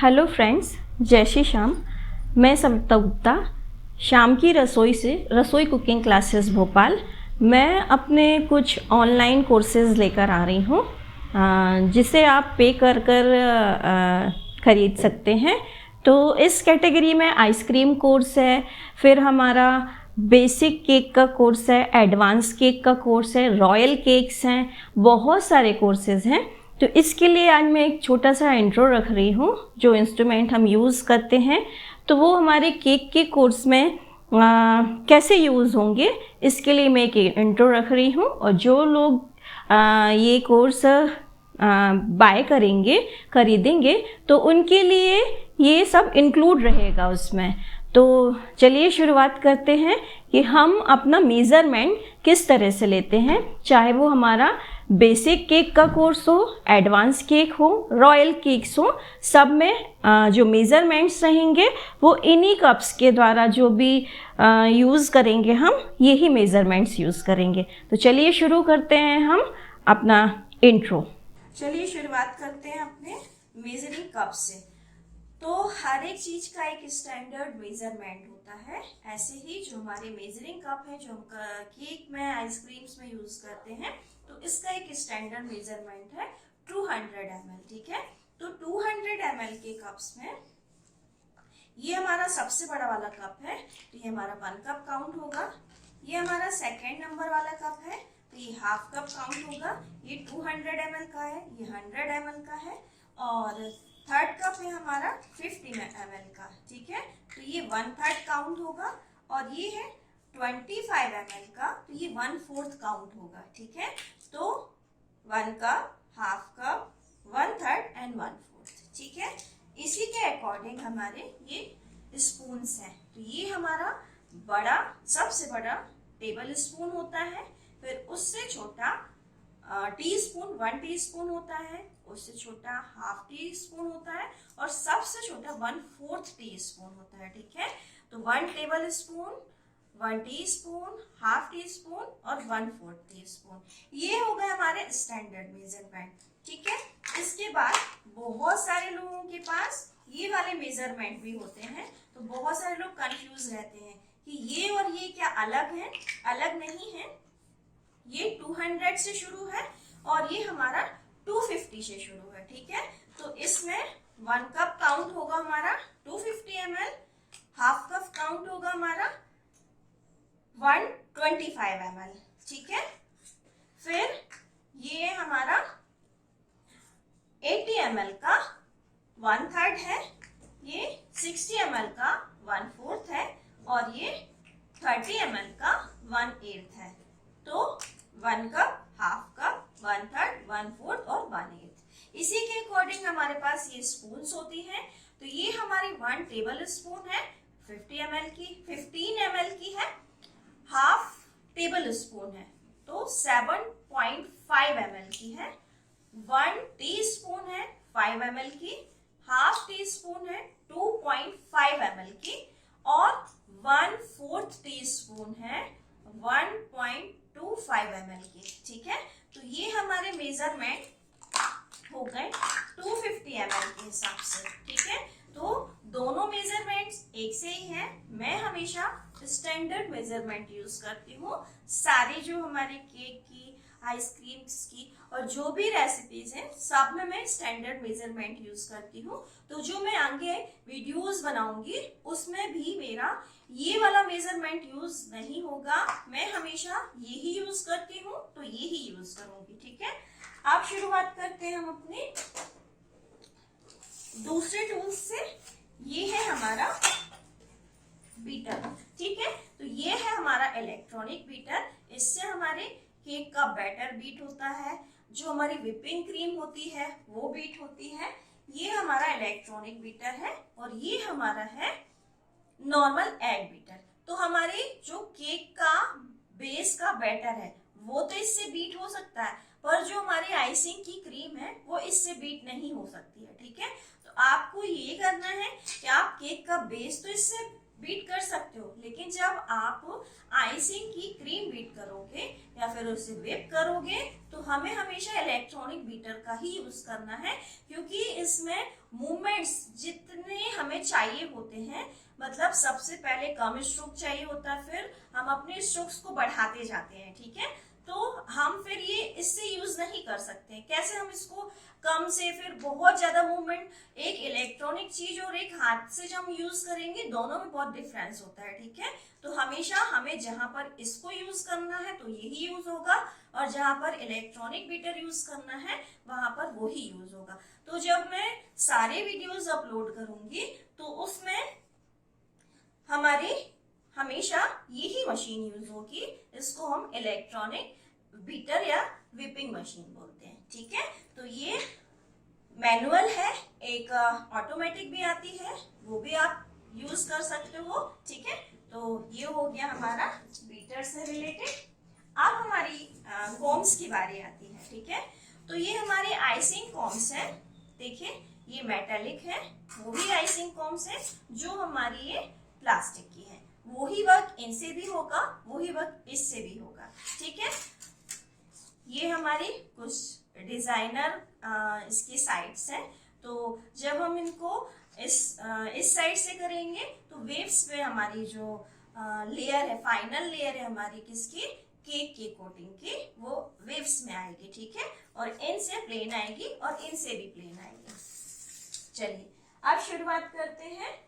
Hello friends, जय श्री श्याम। मैं सविता गुप्ता, शाम की रसोई से रसोई कुकिंग क्लासेस भोपाल। मैं अपने कुछ ऑनलाइन कोर्सेज़ लेकर आ रही हूँ जिसे आप पे कर ख़रीद सकते हैं। तो इस कैटेगरी में आइसक्रीम कोर्स है, फिर हमारा बेसिक केक का कोर्स है, एडवांस केक का कोर्स है, रॉयल केक्स हैं, बहुत सारे कोर्सेज़ हैं। तो इसके लिए आज मैं एक छोटा सा इंट्रो रख रही हूँ। जो इंस्ट्रूमेंट हम यूज़ करते हैं तो वो हमारे केक के कोर्स में कैसे यूज़ होंगे, इसके लिए मैं एक इंट्रो रख रही हूँ। और जो लोग ये कोर्स बाय खरीदेंगे तो उनके लिए ये सब इंक्लूड रहेगा उसमें। तो चलिए शुरुआत करते हैं कि हम अपना मेज़रमेंट किस तरह से लेते हैं, चाहे वो हमारा बेसिक केक का कोर्स हो, एडवांस केक हो, रॉयल केक्स हो, सब में जो मेज़रमेंट्स रहेंगे वो इन्हीं कप्स के द्वारा जो भी यूज़ करेंगे हम यही मेज़रमेंट्स यूज़ करेंगे। तो चलिए शुरू करते हैं हम अपना इंट्रो। चलिए शुरुआत करते हैं अपने मेजरिंग कप से। तो हर एक चीज का एक स्टैंडर्ड मेजरमेंट होता है। ऐसे ही जो हमारे मेजरिंग कप है, जो हम केक में, आइसक्रीम्स में यूज करते हैं, तो इसका एक स्टैंडर्ड मेजरमेंट है 200 ml। ठीक है, तो 200 ml के कप्स में ये हमारा सबसे बड़ा वाला कप है, तो ये हमारा 1 कप काउंट होगा। ये हमारा सेकेंड नंबर वाला कप है, तो ये हाफ कप काउंट होगा। ये 200 ml का है, ये 100 ml का है। और थर्ड कप है हमारा 50 ml का। ठीक है, तो ये 1/3 काउंट होगा। और ये है 25 ml का, तो ये 1/4 काउंट होगा। ठीक है, तो 1 कप, हाफ कप, 1/3 एंड 1/4। ठीक है, इसी के अकॉर्डिंग हमारे ये स्पून्स हैं। तो ये हमारा बड़ा, सबसे बड़ा टेबल स्पून होता है। फिर उससे छोटा टीस्पून 1 टीस्पून होता है, उससे छोटा हाफ टी स्पून होता है, और सबसे छोटा 1/4 टीस्पून होता है। ठीक है, तो 1 table spoon, 1 teaspoon, half tea spoon और 1/4 टीस्पून, ये हो गए हमारे स्टैंडर्ड मेजरमेंट। ठीक है, इसके बाद बहुत सारे लोगों के पास ये वाले मेजरमेंट भी होते हैं, तो बहुत सारे लोग कंफ्यूज रहते हैं कि ये और ये क्या अलग है। अलग नहीं है, ये 200 से शुरू है और ये हमारा 250 से शुरू है। ठीक है, तो इसमें 1 कप काउंट होगा हमारा 250 ml, हाफ कप काउंट होगा हमारा 125 ml। ठीक है, फिर ये हमारा 80 ml का 1/3 है, ये 60 ml का 1/4 है, और ये 30 ml का 1/8 है। तो 1 कप, हाफ कप, 1/3, 1/4 और 1/8। इसी के अकॉर्डिंग हमारे पास ये स्पून्स होती हैं। तो ये हमारी 1 टेबल स्पून है, 15 ml की है। हाफ टेबल स्पून है तो 7.5 ml की है। 1 टी स्पून है 5 ml की। हाफ टी स्पून है 2.5 ml की। और 1/4 टी स्पून है 1.25 ml की। ठीक है, तो ये हमारे मेजरमेंट हो गए 250 ml के हिसाब से। ठीक है, तो दोनों मेजरमेंट्स एक से ही हैं। मैं हमेशा स्टैंडर्ड मेजरमेंट यूज करती हूँ। सारे जो हमारे केक की, आइसक्रीम्स की और जो भी रेसिपीज हैं, सब में मैं स्टैंडर्ड मेजरमेंट यूज करती हूँ। तो जो मैं आगे वीडियोस बनाऊंगी उसमें भी मेरा ये वाला मेजरमेंट यूज नहीं होगा। मैं हमेशा यही यूज करती हूँ, तो यही यूज करूंगी। ठीक है, अब शुरुआत करते हैं हम अपने दूसरे टूल्स से। ये है हमारा बीटर। ठीक है, तो ये है हमारा इलेक्ट्रॉनिक बीटर। इससे हमारे केक का बैटर बीट होता है, जो हमारी व्हिपिंग क्रीम होती है वो बीट होती है। ये हमारा इलेक्ट्रॉनिक बीटर है। और ये हमारा है नॉर्मल एग बीटर। तो हमारे जो केक का बेस का बैटर है वो तो इससे बीट हो सकता है, पर जो हमारी आइसिंग की क्रीम है वो इससे बीट नहीं हो सकती है। ठीक है, तो आपको ये करना है कि आप केक का बेस तो इससे बीट कर सकते हो, लेकिन जब आप आइसिंग की क्रीम बीट करोगे या फिर उसे व्हिप करोगे तो हमें हमेशा इलेक्ट्रॉनिक बीटर का ही यूज करना है, क्योंकि इसमें मूवमेंट्स हमें चाहिए होते हैं। मतलब सबसे पहले कम स्ट्रोक चाहिए होता है, फिर हम अपने स्ट्रोक्स को बढ़ाते जाते हैं, ठीक है। तो हम फिर ये इससे यूज नहीं कर सकते। कैसे हम इसको कम से फिर बहुत ज्यादा मूवमेंट, एक इलेक्ट्रॉनिक चीज और एक हाथ से जब हम यूज करेंगे दोनों में बहुत डिफरेंस होता है, ठीक है। तो हमेशा हमें जहां पर इसको यूज करना है तो यही यूज होगा, और जहां पर इलेक्ट्रॉनिक बीटर यूज करना है वहां पर वही यूज होगा। तो जब मैं सारे वीडियोस अपलोड करूंगी तो उसमें हमारी हमेशा यही मशीन यूज होगी। इसको हम इलेक्ट्रॉनिक बीटर या विपिंग मशीन बोलते हैं, ठीक है। तो ये मैनुअल है, एक ऑटोमेटिक भी आती है, वो भी आप यूज कर सकते हो, ठीक है। तो ये हो गया हमारा बीटर से रिलेटेड। अब हमारी कॉम्स की बारी आती है, ठीक है। तो ये हमारे आइसिंग कॉम्स है। देखिए ये मेटेलिक है, वो भी आइसिंग कॉम्स है। जो हमारी ये प्लास्टिक की है, वही वर्क इनसे भी होगा, वही वर्क इससे भी होगा, ठीक है। ये हमारी कुछ डिजाइनर इसकी साइड्स हैं। तो जब हम इनको इस साइड से करेंगे तो वेव्स पे हमारी जो लेयर है, फाइनल लेयर है हमारी किसकी, केक की कोटिंग की, वो वेव्स में आएगी, ठीक है। और इनसे प्लेन आएगी और इनसे भी प्लेन आएगी। चलिए अब शुरुआत करते हैं।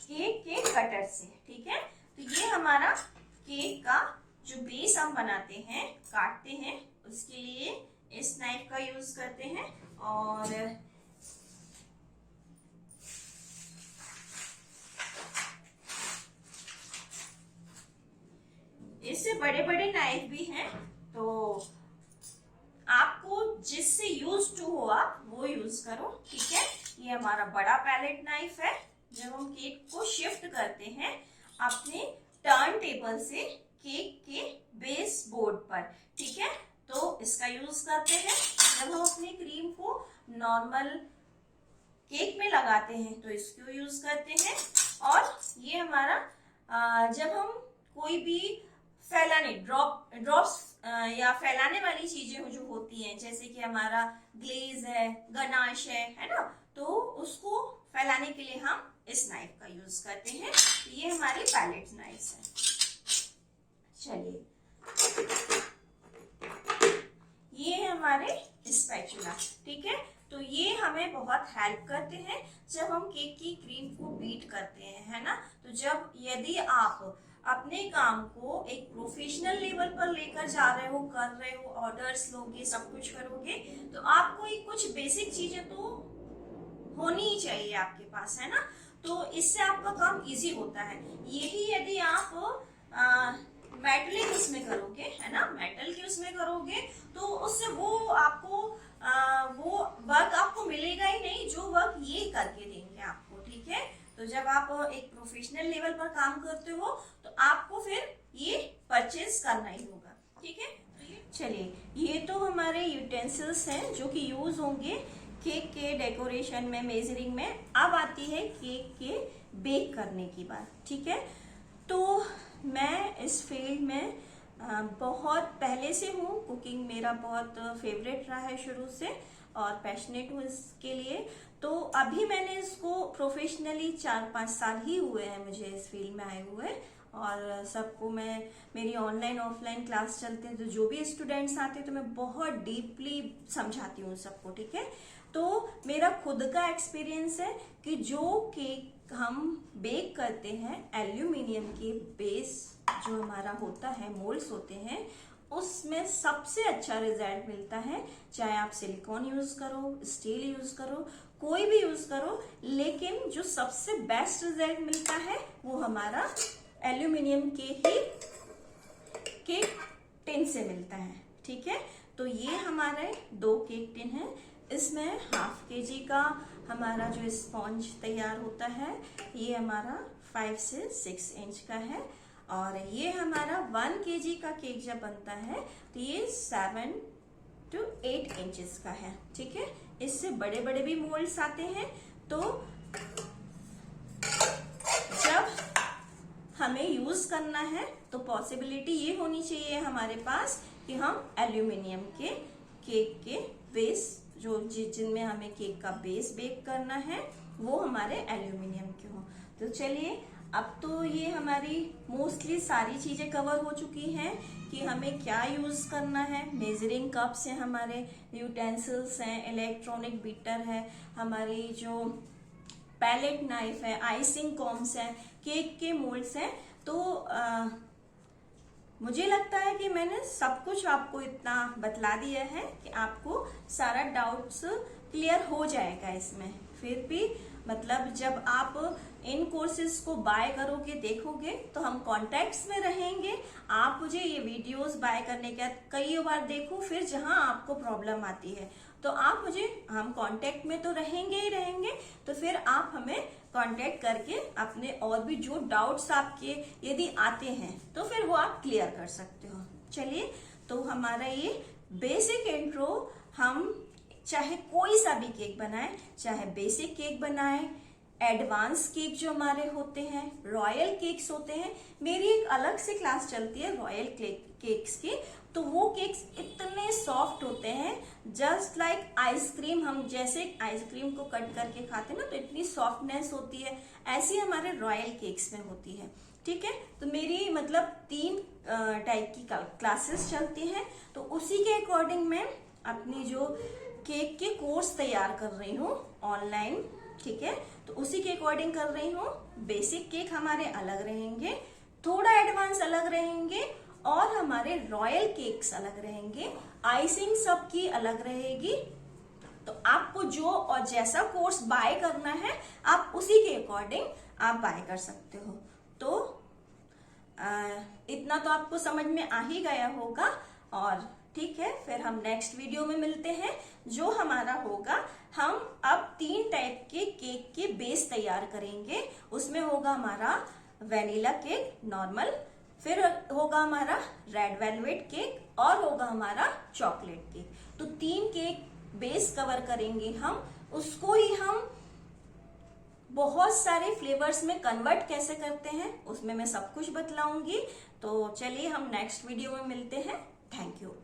केक के कटर से, ठीक है। तो ये हमारा केक का जो बेस हम बनाते हैं, काटते हैं, उसके लिए इस नाइफ का यूज करते हैं। और इससे बड़े बड़े नाइफ भी हैं, तो आपको जिससे यूज टू हो आप वो यूज करो, ठीक है। ये हमारा बड़ा पैलेट नाइफ है। जब हम केक को शिफ्ट करते हैं अपने टर्न टेबल से केक के बेस बोर्ड पर, ठीक है, तो इसका यूज करते हैं। जब हम अपनी क्रीम को नॉर्मल केक में लगाते हैं तो इसको यूज करते हैं। और ये हमारा जब हम कोई भी फैलाने ड्रॉप्स या फैलाने वाली चीजें जो होती हैं, जैसे कि हमारा ग्लेज है, गनाश है ना, तो उसको फैलाने के लिए हम इस नाइफ का यूज करते हैं। तो ये हमारी पैलेट नाइफ है। चलिए ये है हमारे स्पैचुला, ठीक है। तो ये हमें बहुत हेल्प करते हैं जब हम केक की क्रीम को बीट करते हैं, है ना। तो जब यदि आप अपने काम को एक प्रोफेशनल लेवल पर लेकर जा रहे हो, कर रहे हो, ऑर्डर्स लोगे, सब कुछ करोगे, तो आपको एक कुछ बेसिक चीजें तो होनी ही चाहिए आपके पास, है ना। तो इससे आपका काम इजी होता है। यही यदि आप मेटलिक उसमें करोगे, है ना, मेटल के उसमें करोगे, तो उससे वो आपको वो वर्क आपको मिलेगा ही नहीं जो वर्क ये करके देंगे आपको, ठीक है। तो जब आप एक प्रोफेशनल लेवल पर काम करते हो तो आपको फिर ये परचेज करना ही होगा, ठीक है। चलिए ये तो हमारे यूटेंसिल्स हैं जो कि यूज होंगे केक के डेकोरेशन में, मेजरिंग में। अब आती है केक के बेक करने की बात, ठीक है। तो मैं इस फील्ड में बहुत पहले से हूँ। कुकिंग मेरा बहुत फेवरेट रहा है शुरू से, और पैशनेट हूँ इसके लिए। तो अभी मैंने इसको प्रोफेशनली 4-5 साल ही हुए हैं मुझे इस फील्ड में आए हुए। और सबको मैं, मेरी ऑनलाइन ऑफलाइन क्लास चलते हैं तो जो भी स्टूडेंट्स आते हैं तो मैं बहुत डीपली समझाती हूँ सबको, ठीक है। तो मेरा खुद का एक्सपीरियंस है कि जो केक हम बेक करते हैं, एल्यूमिनियम के बेस जो हमारा होता है, मोल्ड्स होते हैं, उसमें सबसे अच्छा रिजल्ट मिलता है। चाहे आप सिलिकॉन यूज करो, स्टील यूज करो, कोई भी यूज करो, लेकिन जो सबसे बेस्ट रिजल्ट मिलता है वो हमारा एल्यूमिनियम के ही केक टिन से मिलता है, ठीक है। तो ये हमारे 2 केक टिन हैं। इसमें 1/2 kg का हमारा जो स्पॉन्ज तैयार होता है, ये हमारा 5 से 6 इंच का है। और ये हमारा 1 kg का केक जब बनता है तो ये 7 to 8 इंचेस का है, ठीक है। इससे बड़े बड़े भी मोल्ड्स आते हैं। तो जब हमें यूज करना है तो पॉसिबिलिटी ये होनी चाहिए हमारे पास कि हम एल्यूमिनियम के केक के बेस जो जिनमें हमें केक का बेस बेक करना है वो हमारे एल्यूमिनियम के हों। तो चलिए, अब तो ये हमारी मोस्टली सारी चीजें कवर हो चुकी हैं कि हमें क्या यूज करना है। मेजरिंग कप्स हैं, हमारे यूटेंसिल्स हैं, इलेक्ट्रॉनिक बीटर है, हमारी जो पैलेट नाइफ है, आइसिंग कॉम्स है, केक के मोल्ड्स हैं। तो मुझे लगता है कि मैंने सब कुछ आपको इतना बतला दिया है कि आपको सारा डाउट्स क्लियर हो जाएगा इसमें। फिर भी मतलब जब आप इन कोर्सेज को बाय करोगे, देखोगे, तो हम कॉन्टेक्ट्स में रहेंगे। आप मुझे ये वीडियोस बाय करने के बाद कई बार देखो, फिर जहां आपको प्रॉब्लम आती है तो आप हम कांटेक्ट में तो रहेंगे ही रहेंगे। तो फिर आप हमें कांटेक्ट करके अपने और भी जो डाउट्स आपके यदि आते हैं तो फिर वो आप क्लियर कर सकते हो। चलिए, तो हमारा ये बेसिक इंट्रो, हम चाहे कोई सा भी केक बनाए, चाहे बेसिक केक बनाए, एडवांस केक जो हमारे होते हैं, रॉयल केक्स होते हैं। मेरी एक अलग से क्लास चलती है रॉयल केक्स की, तो वो केक्स इतने सॉफ्ट होते हैं, जस्ट लाइक आइसक्रीम। हम जैसे आइसक्रीम को कट करके खाते हैं ना, तो इतनी सॉफ्टनेस होती है, ऐसी हमारे रॉयल केक्स में होती है। ठीक है, तो मेरी मतलब 3 टाइप की क्लासेस चलती हैं। तो उसी के अकॉर्डिंग मैं अपनी जो केक के कोर्स तैयार कर रही हूँ ऑनलाइन। ठीक है, तो उसी के अकॉर्डिंग कर रही हूँ। बेसिक केक हमारे अलग रहेंगे, थोड़ा एडवांस अलग रहेंगे, और हमारे रॉयल केक्स अलग रहेंगे, आइसिंग सबकी अलग रहेगी। तो आपको जो और जैसा कोर्स बाय करना है, आप उसी के अकॉर्डिंग आप बाय कर सकते हो। तो इतना तो आपको समझ में आ ही गया होगा। और ठीक है, फिर हम नेक्स्ट वीडियो में मिलते हैं, जो हमारा होगा, हम अब 3 टाइप के केक के बेस तैयार करेंगे। उसमें होगा हमारा वेनिला केक नॉर्मल, फिर होगा हमारा रेड वेलवेट केक, और होगा हमारा चॉकलेट केक। तो 3 केक बेस कवर करेंगे हम। उसको ही हम बहुत सारे फ्लेवर्स में कन्वर्ट कैसे करते हैं, उसमें मैं सब कुछ बतलाऊंगी। तो चलिए, हम नेक्स्ट वीडियो में मिलते हैं। Thank you.